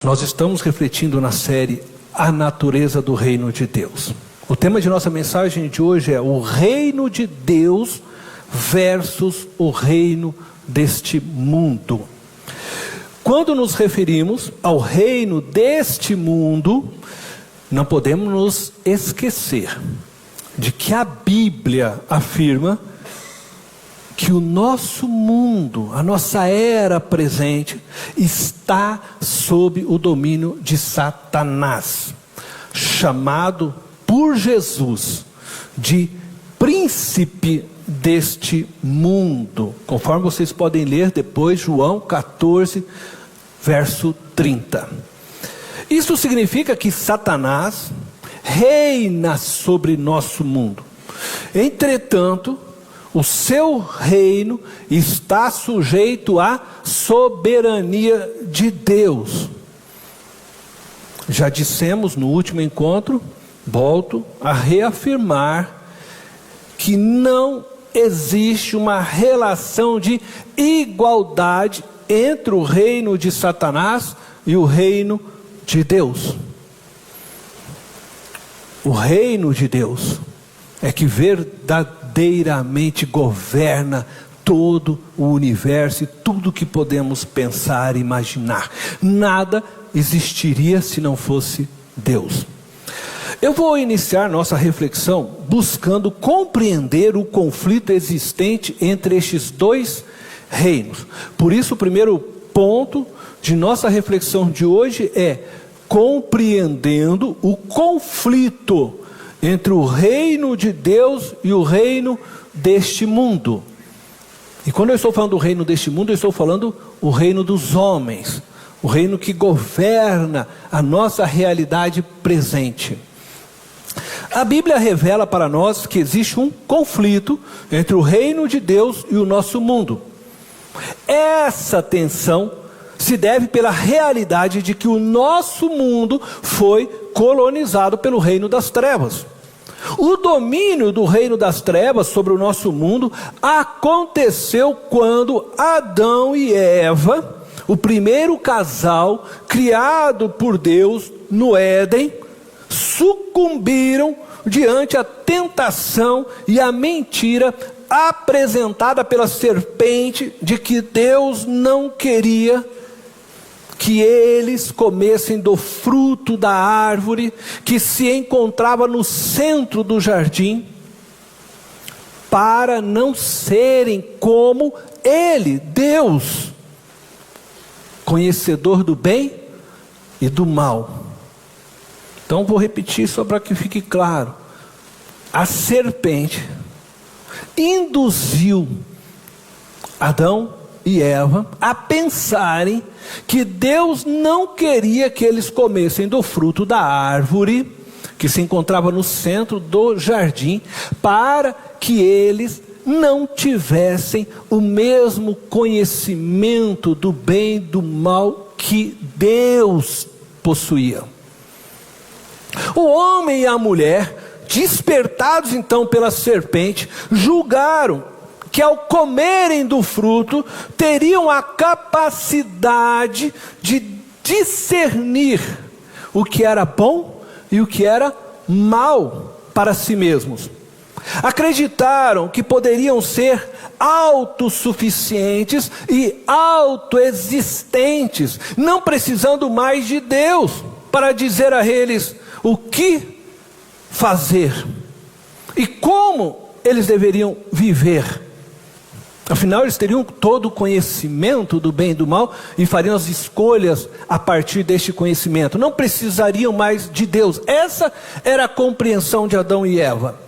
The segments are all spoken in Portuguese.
Nós estamos refletindo na série A Natureza do Reino de Deus. O tema de nossa mensagem de hoje é o reino de Deus versus o reino deste mundo. Quando nos referimos ao reino deste mundo, não podemos nos esquecer de que a Bíblia afirma que o nosso mundo, a nossa era presente, está sob o domínio de Satanás, chamado por Jesus de príncipe deste mundo, conforme vocês podem ler depois, João 14, verso 30. Isso significa que Satanás reina sobre nosso mundo. Entretanto, o seu reino está sujeito à soberania de Deus. Já dissemos no último encontro, volto a reafirmar, que não existe uma relação de igualdade entre o reino de Satanás e o reino de Deus. O reino de Deus é que verdadeiramente governa todo o universo e tudo que podemos pensar e imaginar. Nada existiria se não fosse Deus. Eu vou iniciar nossa reflexão buscando compreender o conflito existente entre estes dois reinos. Por isso, o primeiro ponto de nossa reflexão de hoje é compreendendo o conflito entre o reino de Deus e o reino deste mundo. E quando eu estou falando do reino deste mundo, eu estou falando o reino dos homens, o reino que governa a nossa realidade presente. A Bíblia revela para nós que existe um conflito entre o reino de Deus e o nosso mundo. Essa tensão se deve pela realidade de que o nosso mundo foi colonizado pelo reino das trevas. O domínio do reino das trevas sobre o nosso mundo aconteceu quando Adão e Eva, o primeiro casal criado por Deus no Éden, sucumbiram diante a tentação e a mentira apresentada pela serpente de que Deus não queria que eles comessem do fruto da árvore que se encontrava no centro do jardim, para não serem como Ele, Deus, conhecedor do bem e do mal. Então vou repetir só para que fique claro. A serpente induziu Adão e Eva a pensarem que Deus não queria que eles comessem do fruto da árvore que se encontrava no centro do jardim, para que eles não tivessem o mesmo conhecimento do bem e do mal que Deus possuía. O homem e a mulher, despertados então pela serpente, julgaram que ao comerem do fruto, teriam a capacidade de discernir o que era bom e o que era mal para si mesmos. Acreditaram que poderiam ser autossuficientes e autoexistentes, não precisando mais de Deus para dizer a eles o que fazer e como eles deveriam viver. Afinal, eles teriam todo o conhecimento do bem e do mal e fariam as escolhas a partir deste conhecimento. Não precisariam mais de Deus. Essa era a compreensão de Adão e Eva.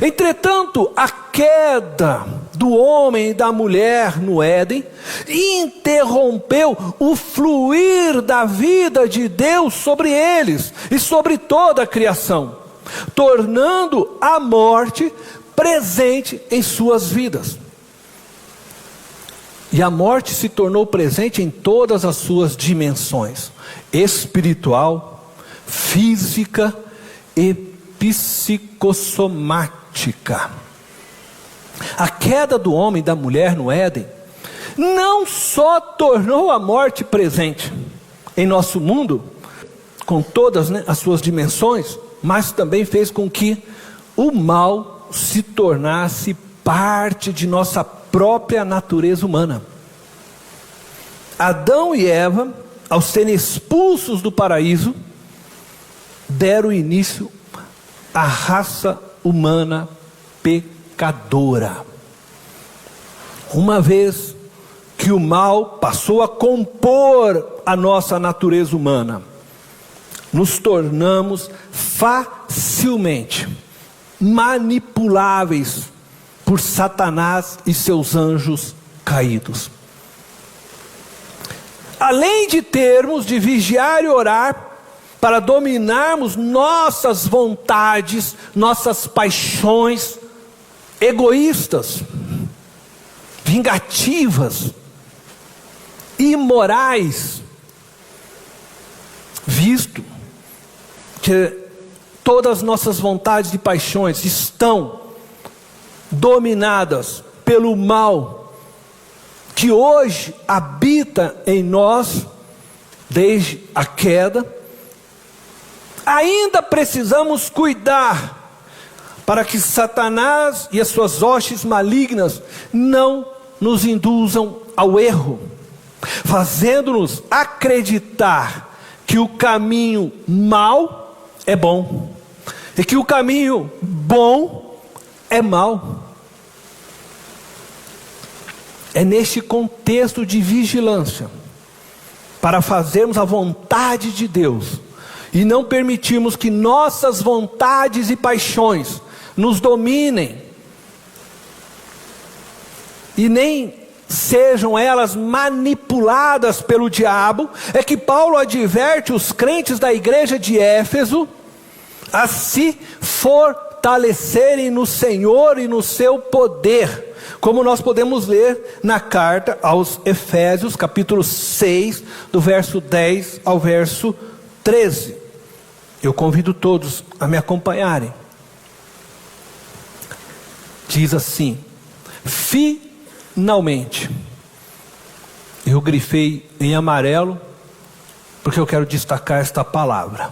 Entretanto, a queda do homem e da mulher no Éden interrompeu o fluir da vida de Deus sobre eles e sobre toda a criação, tornando a morte presente em suas vidas. E a morte se tornou presente em todas as suas dimensões: espiritual, física e psicossomática. A queda do homem e da mulher no Éden não só tornou a morte presente, em nosso mundo, com todas, né, as suas dimensões, mas também fez com que o mal se tornasse parte de nossa própria natureza humana. Adão e Eva, ao serem expulsos do paraíso, deram início à raça humana pecadora. Uma vez que o mal passou a compor a nossa natureza humana, nos tornamos facilmente manipuláveis por Satanás e seus anjos caídos. Além de termos de vigiar e orar para dominarmos nossas vontades, nossas paixões egoístas, vingativas, imorais, visto que todas as nossas vontades e paixões estão dominadas pelo mal que hoje habita em nós desde a queda, ainda precisamos cuidar para que Satanás e as suas hostes malignas não nos induzam ao erro, fazendo-nos acreditar que o caminho mau é bom e que o caminho bom é mau. É neste contexto de vigilância, para fazermos a vontade de Deus, e não permitirmos que nossas vontades e paixões nos dominem, e nem sejam elas manipuladas pelo diabo, é que Paulo adverte os crentes da igreja de Éfeso a se fortalecerem no Senhor e no seu poder, como nós podemos ler na carta aos Efésios, capítulo 6, do verso 10 ao verso 13. Eu convido todos a me acompanharem. Diz assim: finalmente, eu grifei em amarelo, porque eu quero destacar esta palavra.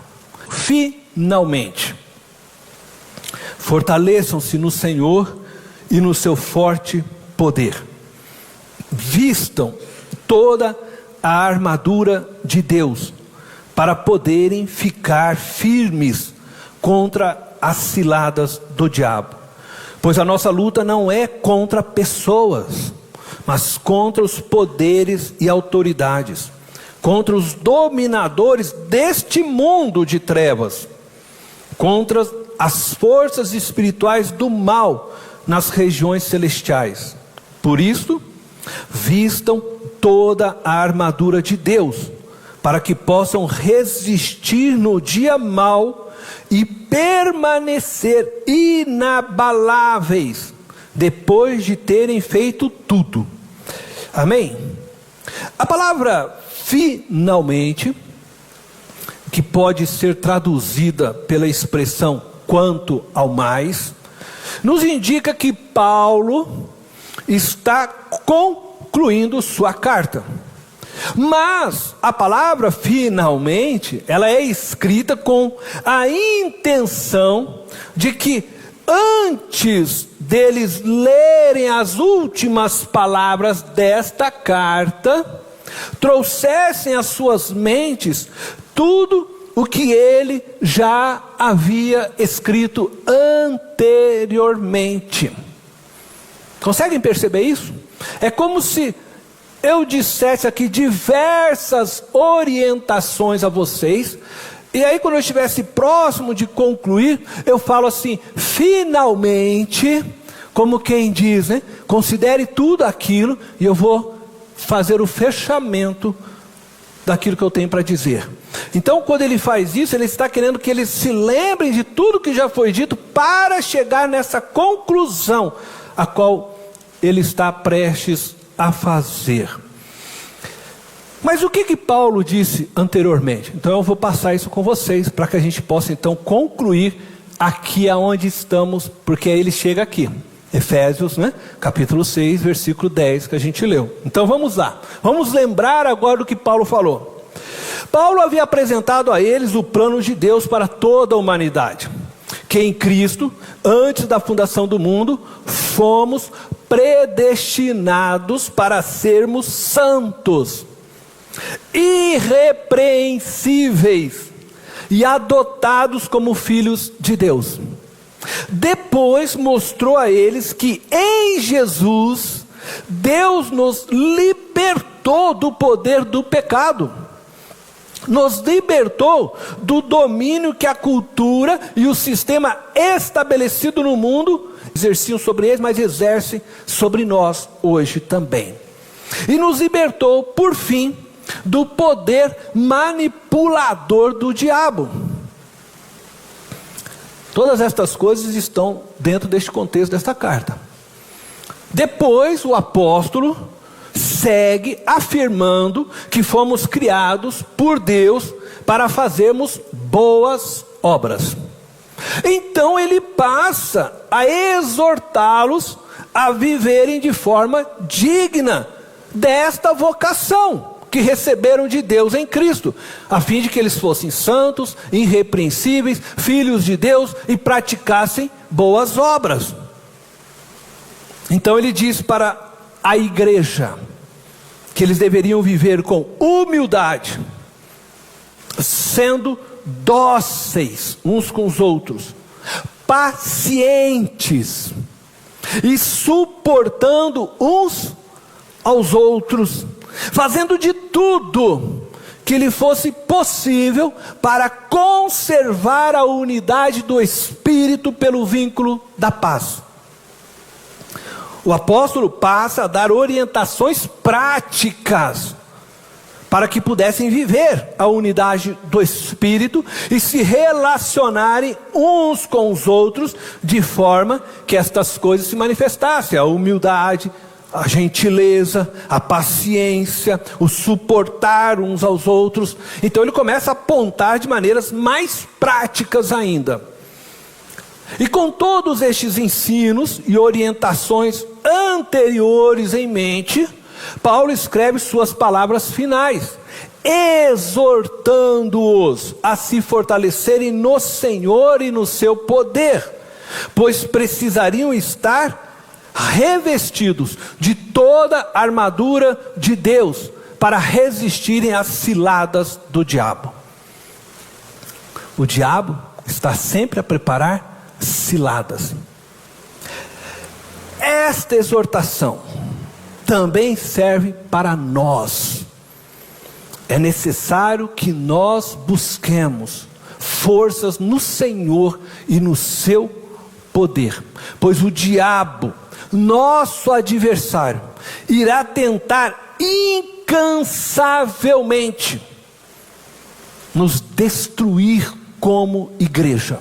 Finalmente, fortaleçam-se no Senhor e no seu forte poder. Vistam toda a armadura de Deus, para poderem ficar firmes contra as ciladas do diabo. Pois a nossa luta não é contra pessoas, mas contra os poderes e autoridades, contra os dominadores deste mundo de trevas, contra as forças espirituais do mal nas regiões celestiais. Por isso, vistam toda a armadura de Deus, para que possam resistir no dia mau e permanecer inabaláveis depois de terem feito tudo. Amém? A palavra finalmente, que pode ser traduzida pela expressão quanto ao mais, nos indica que Paulo está concluindo sua carta. Mas a palavra finalmente, ela é escrita com a intenção de que antes deles lerem as últimas palavras desta carta, trouxessem às suas mentes tudo o que ele já havia escrito anteriormente. Conseguem perceber isso? É como se eu dissesse aqui diversas orientações a vocês, e aí quando eu estivesse próximo de concluir, eu falo assim, finalmente, como quem diz, né? Considere tudo aquilo, e eu vou fazer o fechamento daquilo que eu tenho para dizer. Então quando ele faz isso, ele está querendo que eles se lembrem de tudo que já foi dito, para chegar nessa conclusão, a qual ele está prestes a fazer. Mas o que Paulo disse anteriormente? Então eu vou passar isso com vocês, para que a gente possa então concluir aqui aonde estamos, porque aí ele chega aqui, Efésios, né? Capítulo 6, versículo 10, que a gente leu. Então vamos lá, vamos lembrar agora do que Paulo falou. Paulo havia apresentado a eles o plano de Deus para toda a humanidade, que em Cristo, antes da fundação do mundo, fomos predestinados para sermos santos, irrepreensíveis e adotados como filhos de Deus. Depois mostrou a eles que em Jesus, Deus nos libertou do poder do pecado, nos libertou do domínio que a cultura e o sistema estabelecido no mundo exerciam sobre eles, mas exerce sobre nós hoje também. E nos libertou, por fim, do poder manipulador do diabo. Todas estas coisas estão dentro deste contexto desta carta. Depois o apóstolo segue afirmando que fomos criados por Deus para fazermos boas obras. Então ele passa a exortá-los a viverem de forma digna desta vocação que receberam de Deus em Cristo, a fim de que eles fossem santos, irrepreensíveis, filhos de Deus e praticassem boas obras. Então ele diz para a igreja que eles deveriam viver com humildade, sendo dóceis uns com os outros, pacientes e suportando uns aos outros, fazendo de tudo que lhe fosse possível para conservar a unidade do Espírito pelo vínculo da paz. O apóstolo passa a dar orientações práticas para que pudessem viver a unidade do Espírito e se relacionarem uns com os outros de forma que estas coisas se manifestassem: a humildade, a gentileza, a paciência, o suportar uns aos outros. Então ele começa a apontar de maneiras mais práticas ainda. E com todos estes ensinos e orientações anteriores em mente, Paulo escreve suas palavras finais, exortando-os a se fortalecerem no Senhor e no seu poder, pois precisariam estar revestidos de toda a armadura de Deus para resistirem às ciladas do diabo. O diabo está sempre a preparar ciladas. Esta exortação também serve para nós. É necessário que nós busquemos forças no Senhor e no seu poder, pois o diabo, nosso adversário, irá tentar incansavelmente nos destruir como igreja,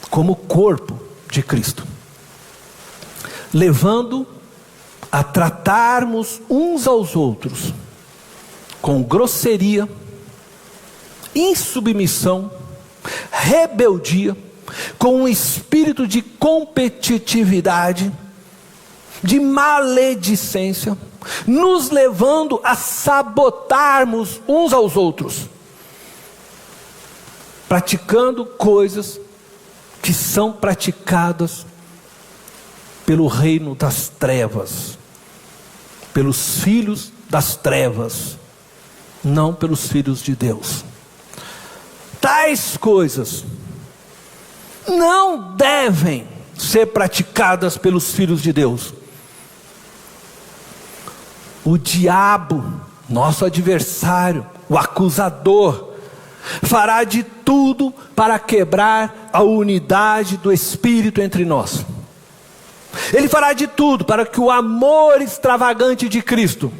como corpo de Cristo, levando a tratarmos uns aos outros com grosseria, insubmissão, rebeldia, com um espírito de competitividade, de maledicência, nos levando a sabotarmos uns aos outros, praticando coisas que são praticadas pelo reino das trevas, pelos filhos das trevas, não pelos filhos de Deus. Tais coisas não devem ser praticadas pelos filhos de Deus. O diabo, nosso adversário, o acusador, fará de tudo para quebrar a unidade do Espírito entre nós. Ele fará de tudo para que o amor extravagante de Cristo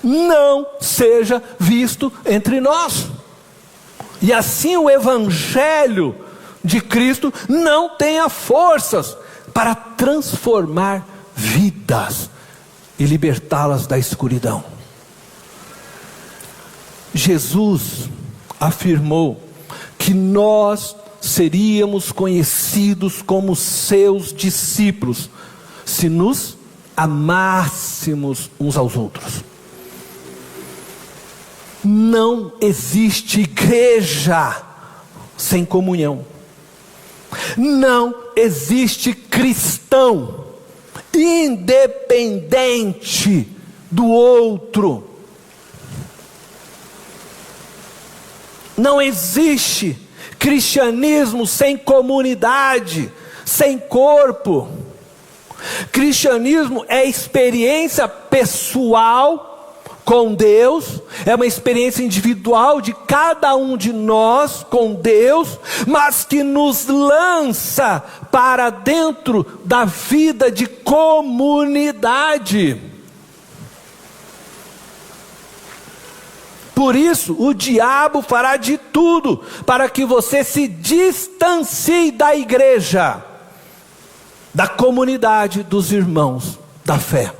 não seja visto entre nós, e assim o Evangelho de Cristo não tenha forças para transformar vidas e libertá-las da escuridão. Jesus afirmou que nós seríamos conhecidos como seus discípulos se nos amássemos uns aos outros. Não existe igreja sem comunhão. Não existe cristão independente do outro. Não existe cristianismo sem comunidade, sem corpo. Cristianismo é experiência pessoal com Deus, é uma experiência individual de cada um de nós com Deus, mas que nos lança para dentro da vida de comunidade. Por isso, o diabo fará de tudo para que você se distancie da igreja, da comunidade dos irmãos da fé.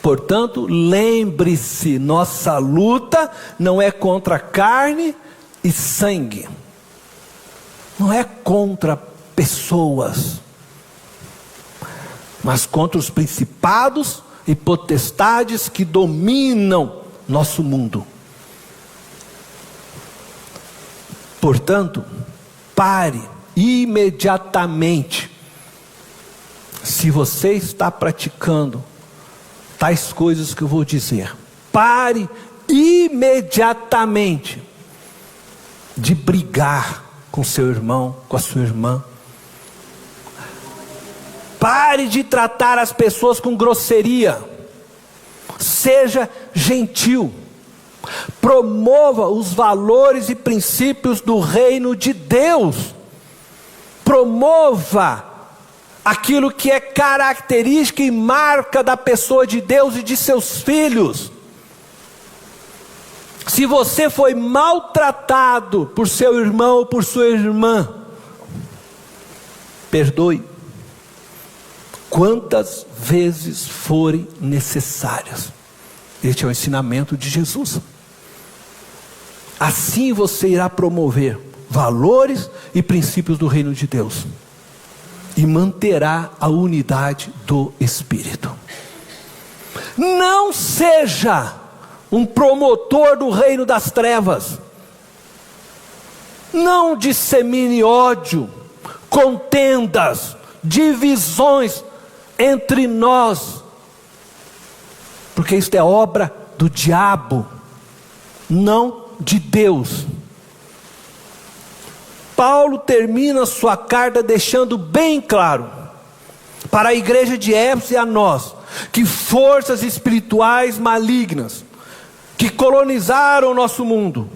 Portanto, lembre-se, nossa luta não é contra carne e sangue, não é contra pessoas, mas contra os principados e potestades que dominam nosso mundo. Portanto, pare imediatamente. Se você está praticando tais coisas que eu vou dizer, pare imediatamente de brigar com seu irmão, com a sua irmã. Pare de tratar as pessoas com grosseria. Seja gentil. Promova os valores e princípios do reino de Deus. Promova aquilo que é característica e marca da pessoa de Deus e de seus filhos. Se você foi maltratado por seu irmão ou por sua irmã, perdoe quantas vezes forem necessárias. Este é o ensinamento de Jesus. Assim você irá promover valores e princípios do reino de Deus e manterá a unidade do Espírito. Não seja um promotor do reino das trevas. Não dissemine ódio, contendas, divisões entre nós, porque isto é obra do diabo, não de Deus. Paulo termina sua carta deixando bem claro para a igreja de Éfeso e a nós, que forças espirituais malignas, que colonizaram o nosso mundo,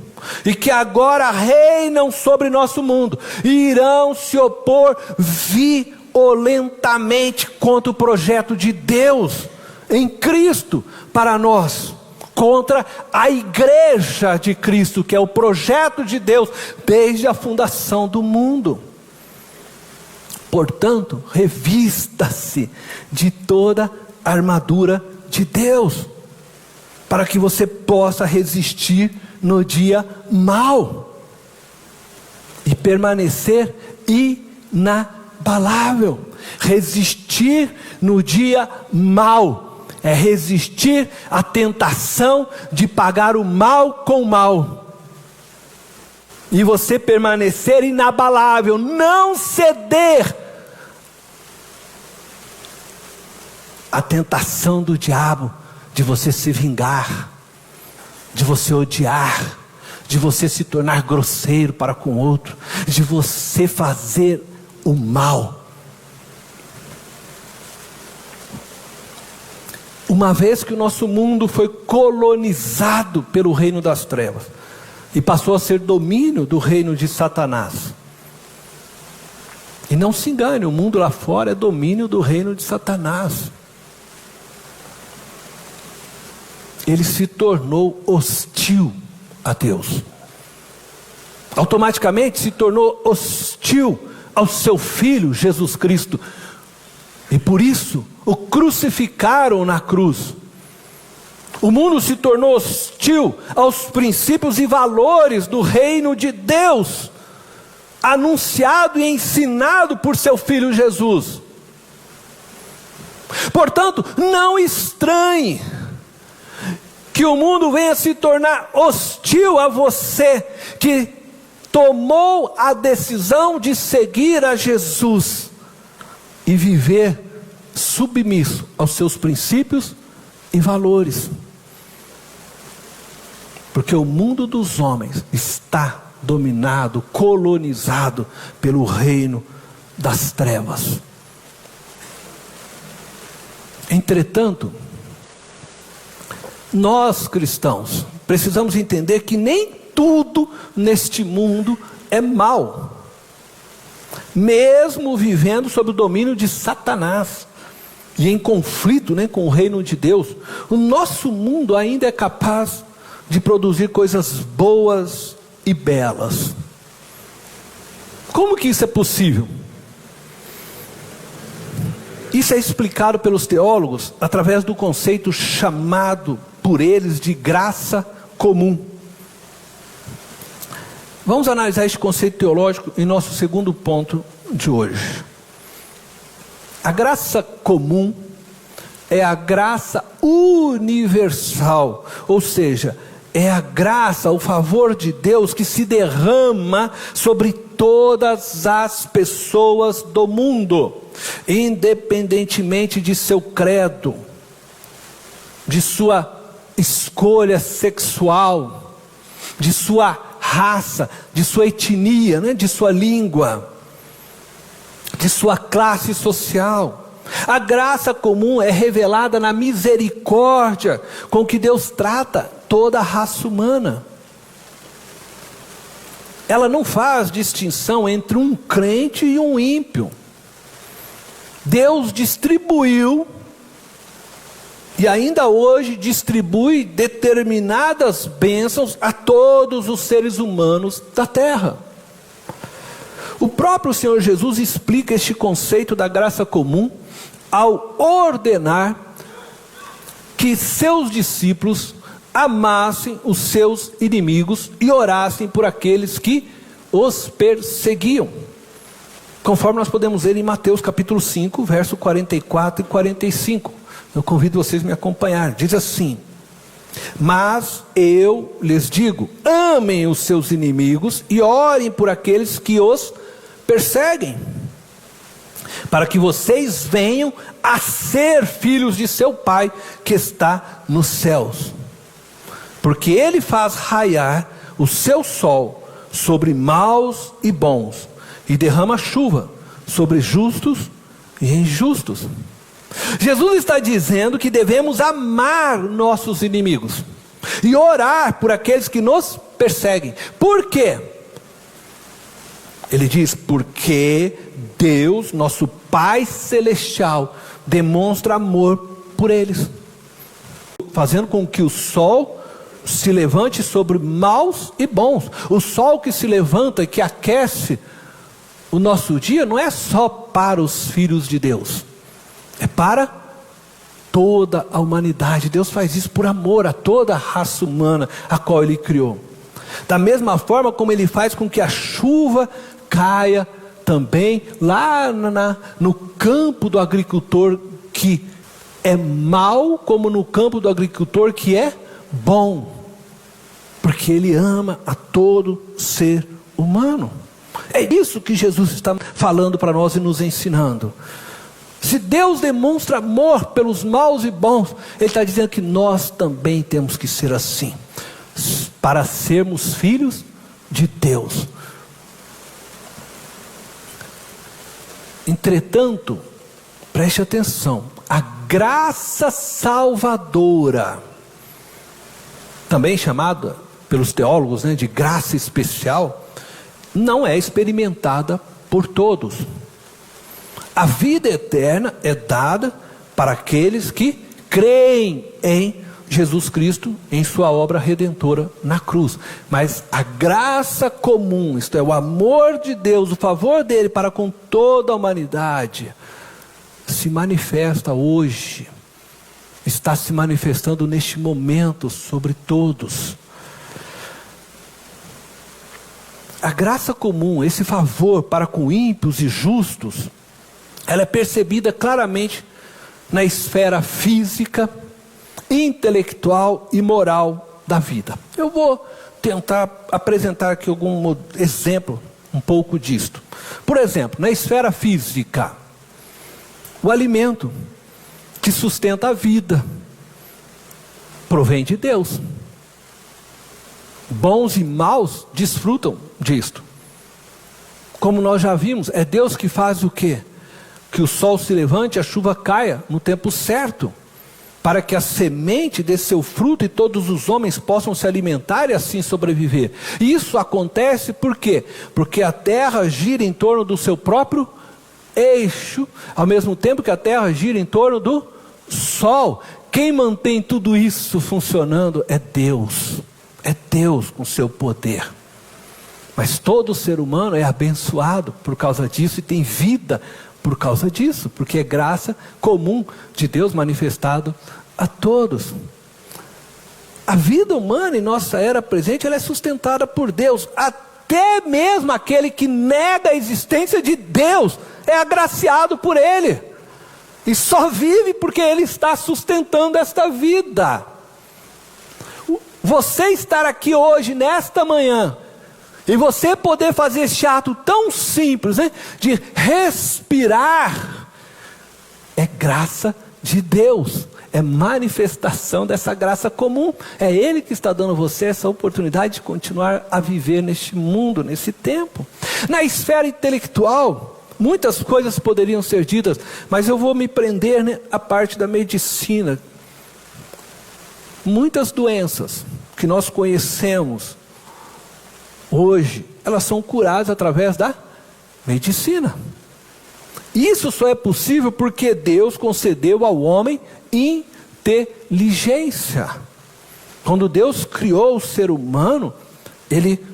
e que agora reinam sobre nosso mundo, irão se opor violentamente contra o projeto de Deus em Cristo para nós, contra a igreja de Cristo, que é o projeto de Deus desde a fundação do mundo. Portanto, revista-se de toda a armadura de Deus, para que você possa resistir no dia mau e permanecer inabalável. Resistir no dia mau é resistir à tentação de pagar o mal com o mal, e você permanecer inabalável, não ceder à tentação do diabo de você se vingar, de você odiar, de você se tornar grosseiro para com o outro, de você fazer o mal. Uma vez que o nosso mundo foi colonizado pelo reino das trevas e passou a ser domínio do reino de Satanás. E não se engane, o mundo lá fora é domínio do reino de Satanás. Ele se tornou hostil a Deus. Automaticamente se tornou hostil ao seu Filho Jesus Cristo. E por isso o crucificaram na cruz. O mundo se tornou hostil aos princípios e valores do reino de Deus, anunciado e ensinado por seu Filho Jesus. Portanto, não estranhe que o mundo venha se tornar hostil a você, que tomou a decisão de seguir a Jesus e viver submisso aos seus princípios e valores. Porque o mundo dos homens está dominado, colonizado pelo reino das trevas. Entretanto, nós cristãos precisamos entender que nem tudo neste mundo é mal, mesmo vivendo sob o domínio de Satanás e em conflito, com o reino de Deus. O nosso mundo ainda é capaz de produzir coisas boas e belas. Como que isso é possível? Isso é explicado pelos teólogos através do conceito chamado por eles de graça comum. Vamos analisar este conceito teológico em nosso segundo ponto de hoje. A graça comum é a graça universal, ou seja, é a graça, o favor de Deus que se derrama sobre todas as pessoas do mundo, independentemente de seu credo, de sua escolha sexual, de sua raça, de sua etnia, de sua língua, de sua classe social. A graça comum é revelada na misericórdia com que Deus trata toda a raça humana. Ela não faz distinção entre um crente e um ímpio. Deus distribuiu e ainda hoje distribui determinadas bênçãos a todos os seres humanos da terra. O próprio Senhor Jesus explica este conceito da graça comum ao ordenar que seus discípulos amassem os seus inimigos e orassem por aqueles que os perseguiam, conforme nós podemos ver em Mateus capítulo 5, verso 44 e 45. Eu convido vocês a me acompanhar. Diz assim: mas eu lhes digo, amem os seus inimigos e orem por aqueles que os perseguem, para que vocês venham a ser filhos de seu Pai que está nos céus, porque Ele faz raiar o seu sol sobre maus e bons, e derrama chuva sobre justos e injustos. Jesus está dizendo que devemos amar nossos inimigos e orar por aqueles que nos perseguem. Por quê? Ele diz, porque Deus, nosso Pai Celestial, demonstra amor por eles, fazendo com que o sol se levante sobre maus e bons. O sol que se levanta e que aquece o nosso dia não é só para os filhos de Deus, é para toda a humanidade. Deus faz isso por amor a toda a raça humana a qual Ele criou. Da mesma forma como Ele faz com que a chuva caia também lá no campo do agricultor que é mau, como no campo do agricultor que é bom, porque Ele ama a todo ser humano. É isso que Jesus está falando para nós e nos ensinando. Se Deus demonstra amor pelos maus e bons, Ele está dizendo que nós também temos que ser assim, para sermos filhos de Deus. Entretanto, preste atenção, a graça salvadora, também chamada pelos teólogos de graça especial, não é experimentada por todos. A vida eterna é dada para aqueles que creem em Jesus Cristo, em sua obra redentora na cruz. Mas a graça comum, isto é, o amor de Deus, o favor dele para com toda a humanidade, se manifesta hoje, está se manifestando neste momento sobre todos. A graça comum, esse favor para com ímpios e justos, ela é percebida claramente na esfera física, intelectual e moral da vida. Eu vou tentar apresentar aqui algum exemplo, um pouco disto. Por exemplo, na esfera física, o alimento que sustenta a vida provém de Deus. Bons e maus desfrutam disto. Como nós já vimos, é Deus que faz o quê? Que o sol se levante e a chuva caia no tempo certo, para que a semente dê seu fruto e todos os homens possam se alimentar e assim sobreviver. E isso acontece por quê? Porque a terra gira em torno do seu próprio eixo, ao mesmo tempo que a terra gira em torno do sol. Quem mantém tudo isso funcionando é Deus. É Deus com seu poder. Mas todo ser humano é abençoado por causa disso e tem vida por causa disso, porque é graça comum de Deus manifestado a todos. A vida humana em nossa era presente, ela é sustentada por Deus. Até mesmo aquele que nega a existência de Deus é agraciado por Ele. E só vive porque Ele está sustentando esta vida. Você estar aqui hoje, nesta manhã, e você poder fazer esse ato tão simples, né, de respirar, é graça de Deus, é manifestação dessa graça comum. É Ele que está dando a você essa oportunidade de continuar a viver neste mundo, nesse tempo. Na esfera intelectual, muitas coisas poderiam ser ditas, mas eu vou me prender, né, à parte da medicina. Muitas doenças que nós conhecemos hoje, elas são curadas através da medicina. Isso só é possível porque Deus concedeu ao homem inteligência. Quando Deus criou o ser humano, Ele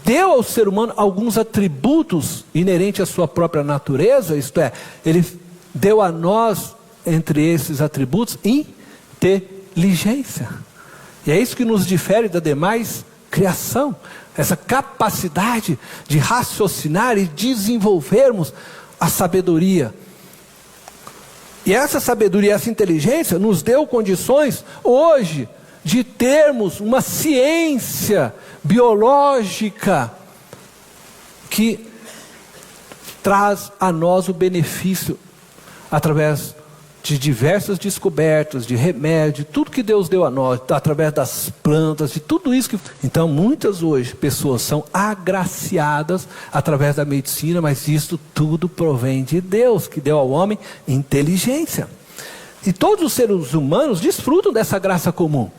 deu ao ser humano alguns atributos inerentes à sua própria natureza, isto é, Ele deu a nós, entre esses atributos, inteligência. E é isso que nos difere da demais criação, essa capacidade de raciocinar e desenvolvermos a sabedoria. E essa sabedoria, essa inteligência nos deu condições hoje de termos uma ciência biológica que traz a nós o benefício através de diversas descobertas, de remédio, tudo que Deus deu a nós, através das plantas, de tudo isso que... Então muitas hoje pessoas são agraciadas através da medicina, mas isso tudo provém de Deus, que deu ao homem inteligência. E todos os seres humanos desfrutam dessa graça comum.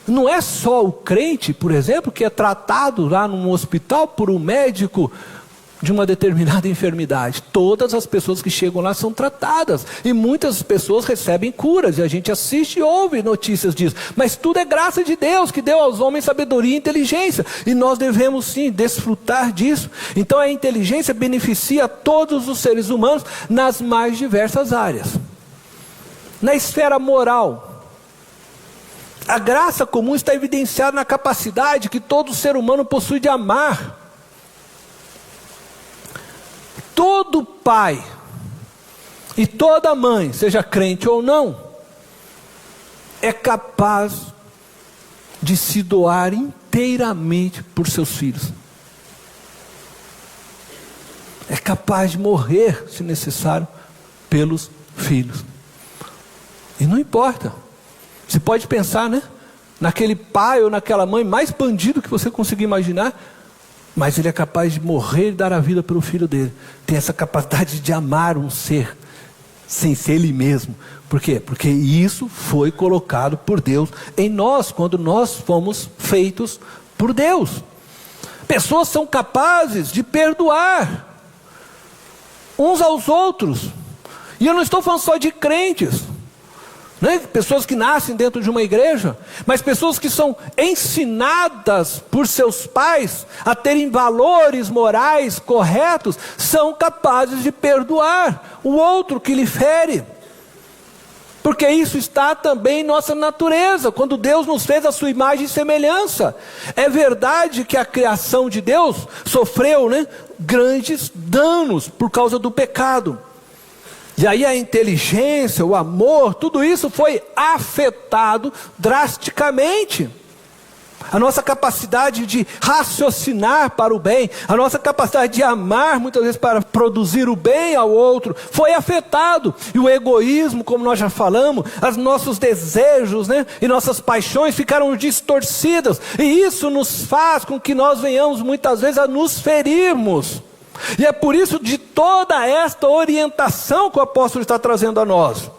Não é só o crente, por exemplo, que é tratado lá num hospital por um médico de uma determinada enfermidade. Todas as pessoas que chegam lá são tratadas, e muitas pessoas recebem curas, e a gente assiste e ouve notícias disso, mas tudo é graça de Deus, que deu aos homens sabedoria e inteligência, e nós devemos sim desfrutar disso. Então a inteligência beneficia todos os seres humanos nas mais diversas áreas. Na esfera moral, a graça comum está evidenciada na capacidade que todo ser humano possui de amar. Todo pai e toda mãe, seja crente ou não, é capaz de se doar inteiramente por seus filhos. É capaz de morrer, se necessário, pelos filhos. E não importa. Você pode pensar, né, naquele pai ou naquela mãe mais bandido que você conseguir imaginar, mas ele é capaz de morrer e dar a vida pelo filho dele. Tem essa capacidade de amar um ser, sem ser ele mesmo. Por quê? Porque isso foi colocado por Deus em nós, quando nós fomos feitos por Deus. Pessoas são capazes de perdoar uns aos outros. E eu não estou falando só de crentes, né? Pessoas que nascem dentro de uma igreja, mas pessoas que são ensinadas por seus pais a terem valores morais corretos, são capazes de perdoar o outro que lhe fere, porque isso está também em nossa natureza, quando Deus nos fez a sua imagem e semelhança. É verdade que a criação de Deus sofreu, né, grandes danos por causa do pecado. E aí a inteligência, o amor, tudo isso foi afetado drasticamente. A nossa capacidade de raciocinar para o bem, a nossa capacidade de amar, muitas vezes para produzir o bem ao outro, foi afetado. E o egoísmo, como nós já falamos, os nossos desejos, e nossas paixões ficaram distorcidas. E isso nos faz com que nós venhamos muitas vezes a nos ferirmos. E é por isso de toda esta orientação que o apóstolo está trazendo a nós.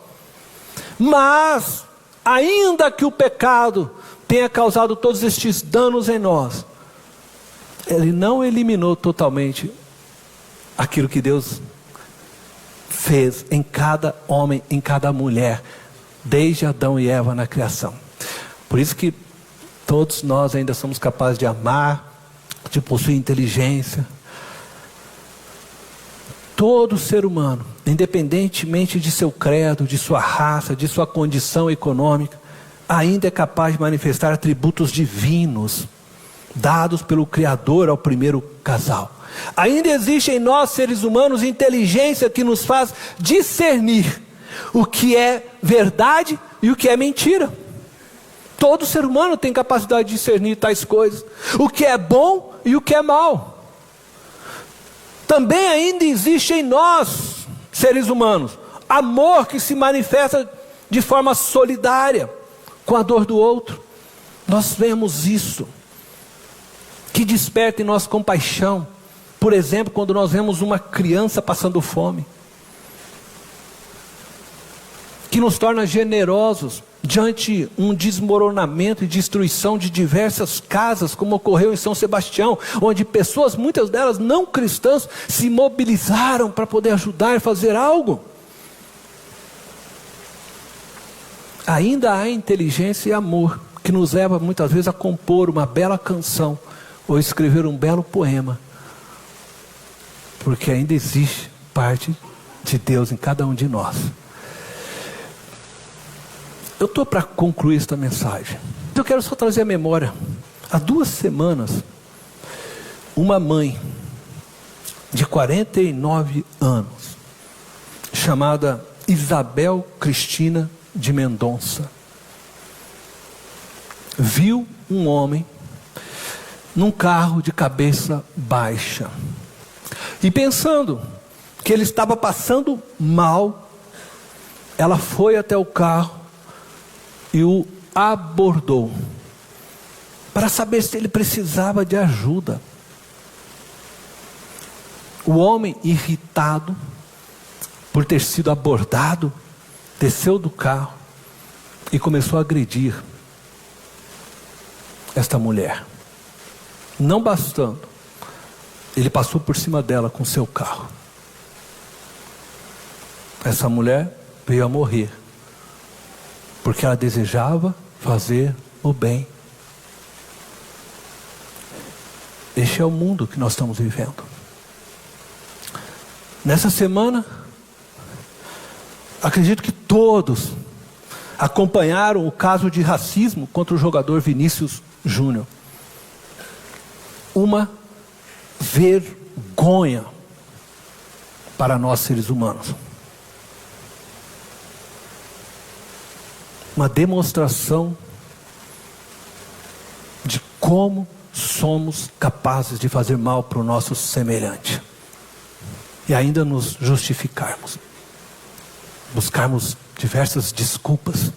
Mas, ainda que o pecado tenha causado todos estes danos em nós, ele não eliminou totalmente aquilo que Deus fez em cada homem, em cada mulher, desde Adão e Eva na criação. Por isso que todos nós ainda somos capazes de amar, de possuir inteligência. Todo ser humano, independentemente de seu credo, de sua raça, de sua condição econômica, ainda é capaz de manifestar atributos divinos, dados pelo Criador ao primeiro casal. Ainda existe em nós, seres humanos, inteligência que nos faz discernir o que é verdade e o que é mentira. Todo ser humano tem capacidade de discernir tais coisas, o que é bom e o que é mal. Também ainda existe em nós, seres humanos, amor que se manifesta de forma solidária com a dor do outro. Nós vemos isso, que desperta em nós compaixão. Por exemplo, quando nós vemos uma criança passando fome, que nos torna generosos diante um desmoronamento e destruição de diversas casas, como ocorreu em São Sebastião, onde pessoas, muitas delas não cristãs, se mobilizaram para poder ajudar e fazer algo. Ainda há inteligência e amor que nos leva muitas vezes a compor uma bela canção ou escrever um belo poema, porque ainda existe parte de Deus em cada um de nós. Eu estou para concluir esta mensagem. Eu quero só trazer a memória. Há 2 semanas, uma mãe de 49 anos, chamada Isabel Cristina de Mendonça, viu um homem num carro de cabeça baixa. E pensando que ele estava passando mal, ela foi até o carro e o abordou para saber se ele precisava de ajuda. O homem, irritado por ter sido abordado, desceu do carro e começou a agredir esta mulher. Não bastando, ele passou por cima dela com seu carro. Essa mulher veio a morrer, porque ela desejava fazer o bem. Este é o mundo que nós estamos vivendo. Nessa semana, acredito que todos acompanharam o caso de racismo contra o jogador Vinícius Júnior. Uma vergonha para nós seres humanos. Uma demonstração de como somos capazes de fazer mal para o nosso semelhante. E ainda nos justificarmos. Buscarmos diversas desculpas.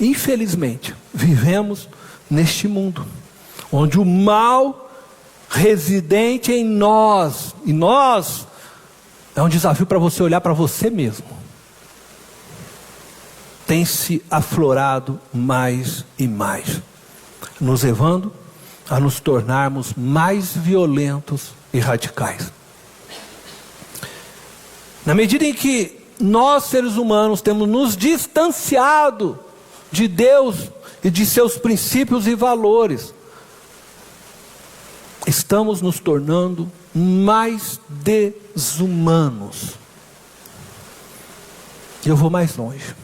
Infelizmente, vivemos neste mundo, onde o mal residente em nós, e nós, é um desafio para você olhar para você mesmo, tem se aflorado mais e mais, nos levando a nos tornarmos mais violentos e radicais. Na medida em que nós, seres humanos, temos nos distanciado de Deus e de seus princípios e valores, estamos nos tornando mais desumanos. E eu vou mais longe.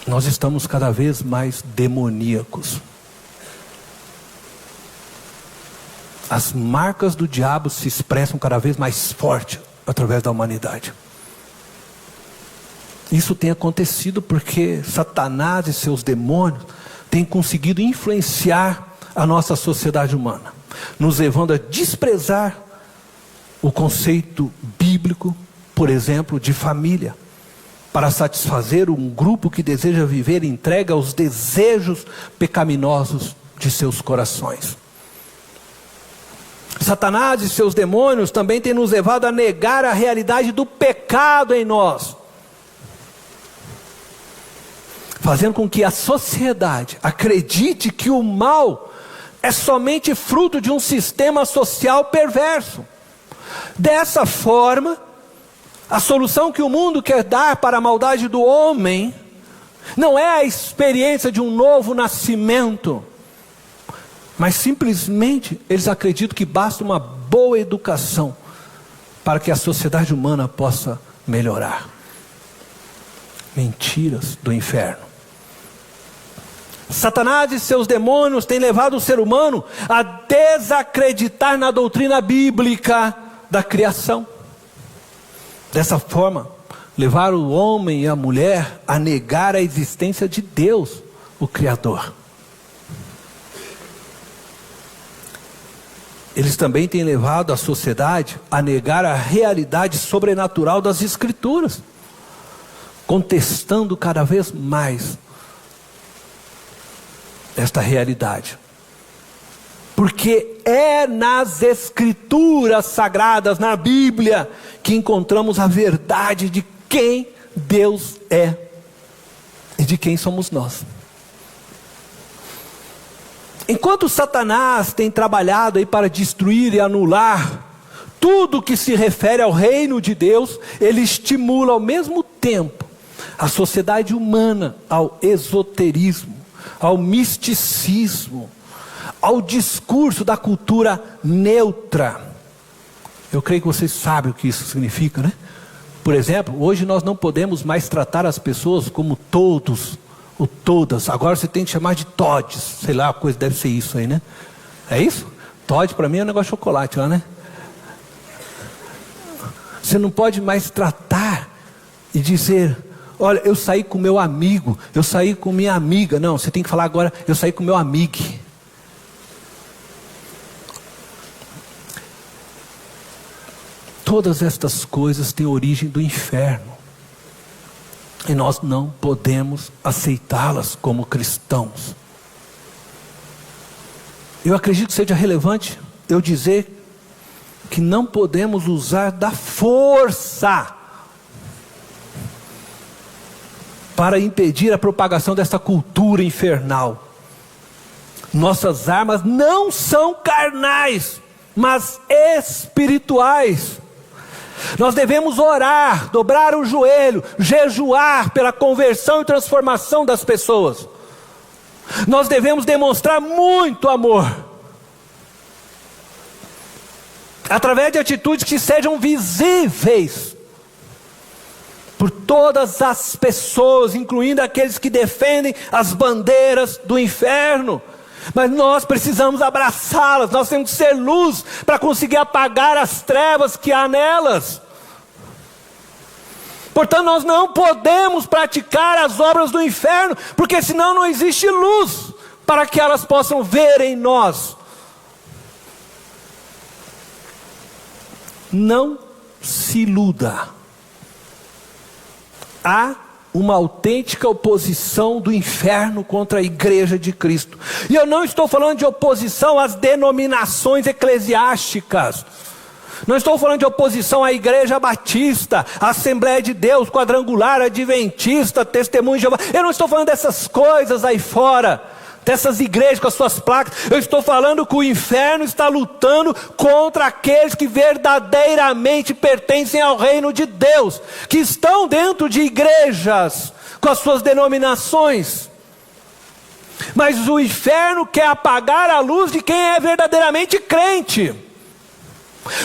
Nós estamos cada vez mais demoníacos. as marcas do diabo se expressam cada vez mais forte através da humanidade. Isso tem acontecido porque Satanás e seus demônios têm conseguido influenciar a nossa sociedade humana, nos levando a desprezar o conceito bíblico, por exemplo, de família, para satisfazer um grupo que deseja viver entregue aos desejos pecaminosos de seus corações. Satanás e seus demônios também têm nos levado a negar a realidade do pecado em nós, fazendo com que a sociedade acredite que o mal é somente fruto de um sistema social perverso. Dessa forma, a solução que o mundo quer dar para a maldade do homem não é a experiência de um novo nascimento, mas simplesmente eles acreditam que basta uma boa educação para que a sociedade humana possa melhorar. Mentiras do inferno. Satanás e seus demônios têm levado o ser humano a desacreditar na doutrina bíblica da criação. Dessa forma, levar o homem e a mulher a negar a existência de Deus, o Criador. Eles também têm levado a sociedade a negar a realidade sobrenatural das Escrituras, contestando cada vez mais esta realidade. Porque é nas Escrituras sagradas, na Bíblia, que encontramos a verdade de quem Deus é e de quem somos nós. Enquanto Satanás tem trabalhado aí para destruir e anular tudo que se refere ao reino de Deus, ele estimula ao mesmo tempo a sociedade humana ao esoterismo, ao misticismo, ao discurso da cultura neutra. Eu creio que vocês sabem o que isso significa, né? Por exemplo, hoje nós não podemos mais tratar as pessoas como todos ou todas. Agora você tem que chamar de todes. Sei lá, a coisa deve ser isso aí, né? É isso? Todd para mim é um negócio de chocolate lá, né? Você não pode mais tratar e dizer: olha, eu saí com meu amigo, eu saí com minha amiga. Não, você tem que falar agora: eu saí com meu amigo. Todas estas coisas têm origem do inferno, e nós não podemos aceitá-las como cristãos. Eu acredito que seja relevante eu dizer que não podemos usar da força para impedir a propagação dessa cultura infernal. Nossas armas não são carnais, mas espirituais. Nós devemos orar, dobrar o joelho, jejuar pela conversão e transformação das pessoas. Nós devemos demonstrar muito amor, através de atitudes que sejam visíveis por todas as pessoas, incluindo aqueles que defendem as bandeiras do inferno. Mas nós precisamos abraçá-las, nós temos que ser luz para conseguir apagar as trevas que há nelas. Portanto, nós não podemos praticar as obras do inferno, porque senão não existe luz para que elas possam ver em nós. Não se iluda. Há uma autêntica oposição do inferno contra a igreja de Cristo. E eu não estou falando de oposição às denominações eclesiásticas. Não estou falando de oposição à igreja batista, à Assembleia de Deus, quadrangular, adventista, testemunho de Jeová. Eu não estou falando dessas coisas aí fora, dessas igrejas com as suas placas. Eu estou falando que o inferno está lutando contra aqueles que verdadeiramente pertencem ao reino de Deus, que estão dentro de igrejas com as suas denominações. Mas o inferno quer apagar a luz de quem é verdadeiramente crente,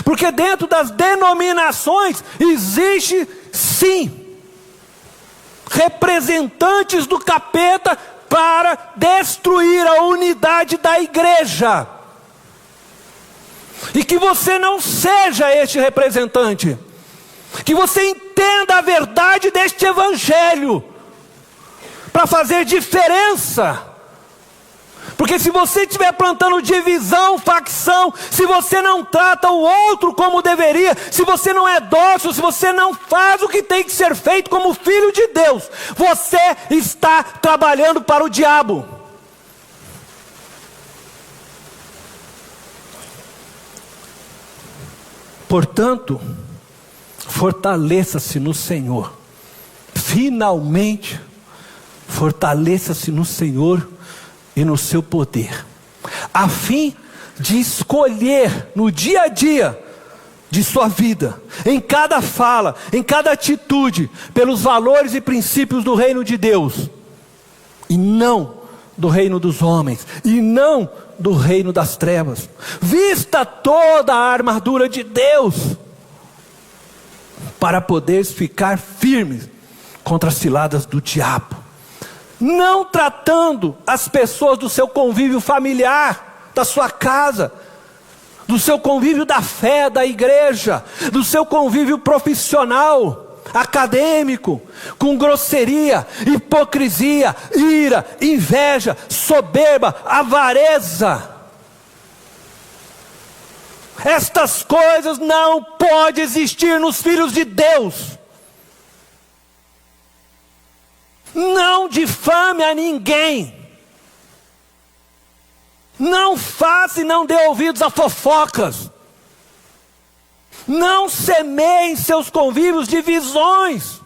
porque dentro das denominações existe sim representantes do capeta para destruir a unidade da igreja. E que você não seja este representante. Que você entenda a verdade deste evangelho, para fazer diferença. Porque se você estiver plantando divisão, facção, se você não trata o outro como deveria, se você não é dócil, se você não faz o que tem que ser feito como filho de Deus, você está trabalhando para o diabo. Portanto, fortaleça-se no Senhor. Finalmente, fortaleça-se no Senhor e no seu poder, a fim de escolher no dia a dia de sua vida, em cada fala, em cada atitude, pelos valores e princípios do reino de Deus, e não do reino dos homens, e não do reino das trevas. Vista toda a armadura de Deus, para poderes ficar firmes contra as ciladas do diabo. Não tratando as pessoas do seu convívio familiar, da sua casa, do seu convívio da fé, da igreja, do seu convívio profissional, acadêmico, com grosseria, hipocrisia, ira, inveja, soberba, avareza. Estas coisas não podem existir nos filhos de Deus. Não difame a ninguém. Não faça e não dê ouvidos a fofocas. Não semeie em seus convívios divisões,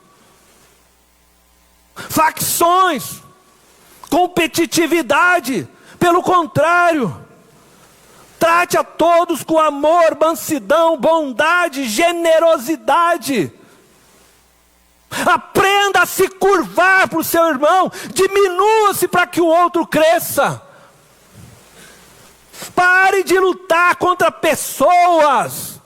facções, competitividade. Pelo contrário, trate a todos com amor, mansidão, bondade, generosidade. Aprenda a se curvar para o seu irmão, diminua-se para que o outro cresça. Pare de lutar contra pessoas.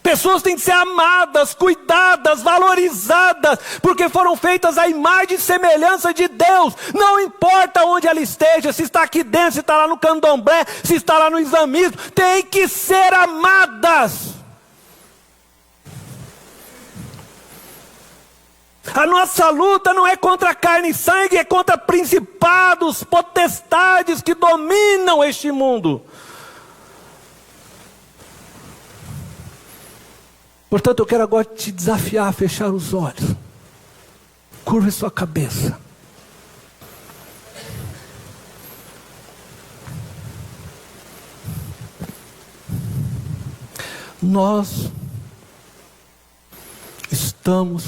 Pessoas têm que ser amadas, cuidadas, valorizadas, porque foram feitas à imagem e semelhança de Deus. Não importa onde ela esteja, se está aqui dentro, se está lá no candomblé, se está lá no islamismo, tem que ser amadas. A nossa luta não é contra carne e sangue, é contra principados, potestades que dominam este mundo. Portanto, eu quero agora te desafiar a fechar os olhos. Curve sua cabeça. Nós estamos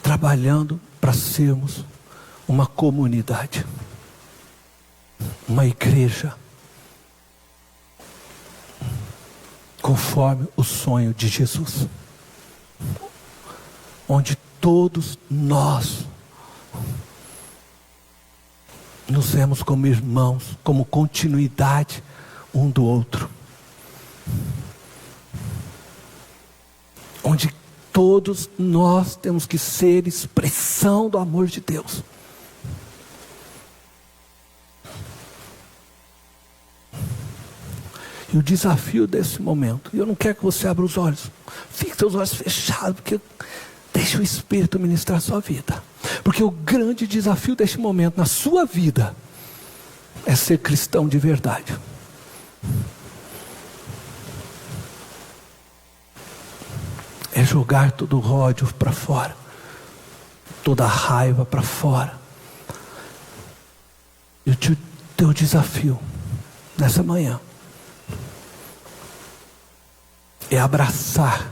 trabalhando para sermos uma comunidade, uma igreja, conforme o sonho de Jesus, onde todos nós nos vemos como irmãos, como continuidade um do outro, onde todos nós temos que ser expressão do amor de Deus. E o desafio desse momento, eu não quero que você abra os olhos, fique seus olhos fechados, porque deixa o Espírito ministrar a sua vida. Porque o grande desafio deste momento na sua vida é ser cristão de verdade. É jogar todo o ódio para fora, toda a raiva para fora. E o teu desafio nessa manhã é abraçar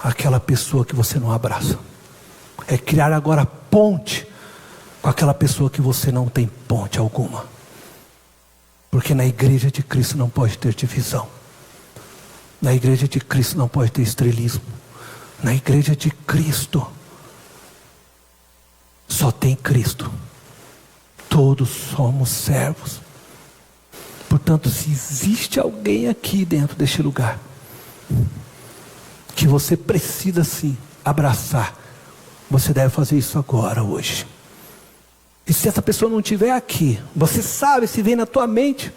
aquela pessoa que você não abraça. É criar agora ponte com aquela pessoa que você não tem ponte alguma. Porque na igreja de Cristo não pode ter divisão. Na igreja de Cristo não pode ter estrelismo. Na igreja de Cristo só tem Cristo. Todos somos servos. Portanto, se existe alguém aqui dentro deste lugar que você precisa sim abraçar, você deve fazer isso agora, hoje. E se essa pessoa não estiver aqui, você sabe, se vem na tua mente,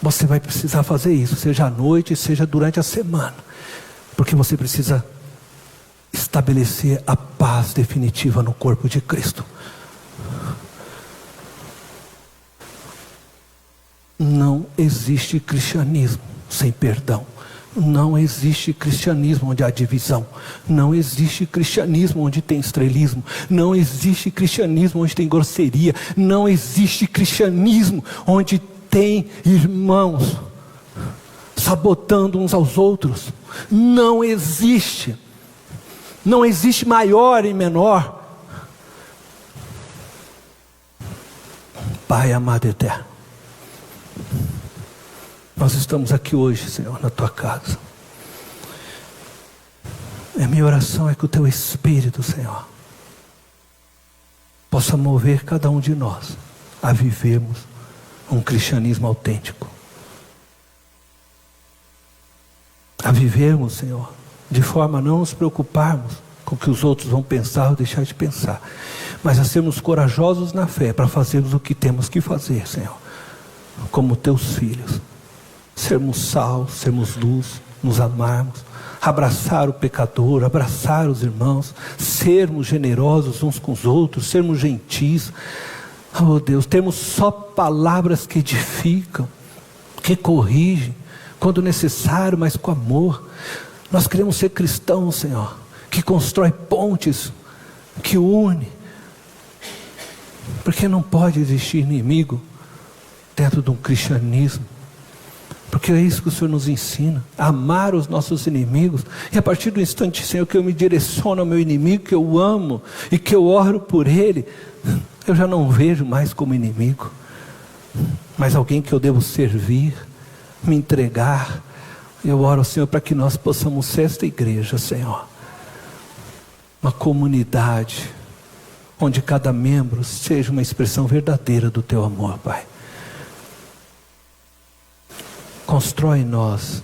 Você vai precisar fazer isso, seja à noite, seja durante a semana, porque você precisa estabelecer a paz definitiva no corpo de Cristo. Não existe cristianismo sem perdão. Não existe cristianismo onde há divisão. Não existe cristianismo onde tem estrelismo. Não existe cristianismo onde tem grosseria. Não existe cristianismo onde tem irmãos sabotando uns aos outros. Não existe. Não existe maior e menor. Pai amado eterno, nós estamos aqui hoje, Senhor, na Tua casa. A minha oração é que o Teu Espírito, Senhor, possa mover cada um de nós a vivermos um cristianismo autêntico. A vivermos, Senhor, de forma a não nos preocuparmos com o que os outros vão pensar ou deixar de pensar, mas a sermos corajosos na fé para fazermos o que temos que fazer, Senhor, como Teus filhos. Sermos sal, sermos luz, nos amarmos, abraçar o pecador, abraçar os irmãos, sermos generosos uns com os outros, sermos gentis. Oh Deus, termos só palavras que edificam, que corrigem, quando necessário, mas com amor. Nós queremos ser cristãos, Senhor, que constrói pontes, que une, porque não pode existir inimigo dentro de um cristianismo. Porque é isso que o Senhor nos ensina, amar os nossos inimigos. E a partir do instante, Senhor, que eu me direciono ao meu inimigo, que eu amo e que eu oro por ele, eu já não vejo mais como inimigo, mas alguém que eu devo servir, me entregar. Eu oro, Senhor, para que nós possamos ser esta igreja, Senhor, uma comunidade onde cada membro seja uma expressão verdadeira do Teu amor, Pai. Constrói em nós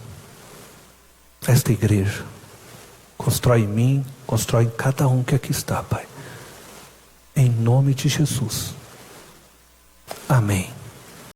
esta igreja, constrói em mim, constrói em cada um que aqui está, Pai, em nome de Jesus, amém.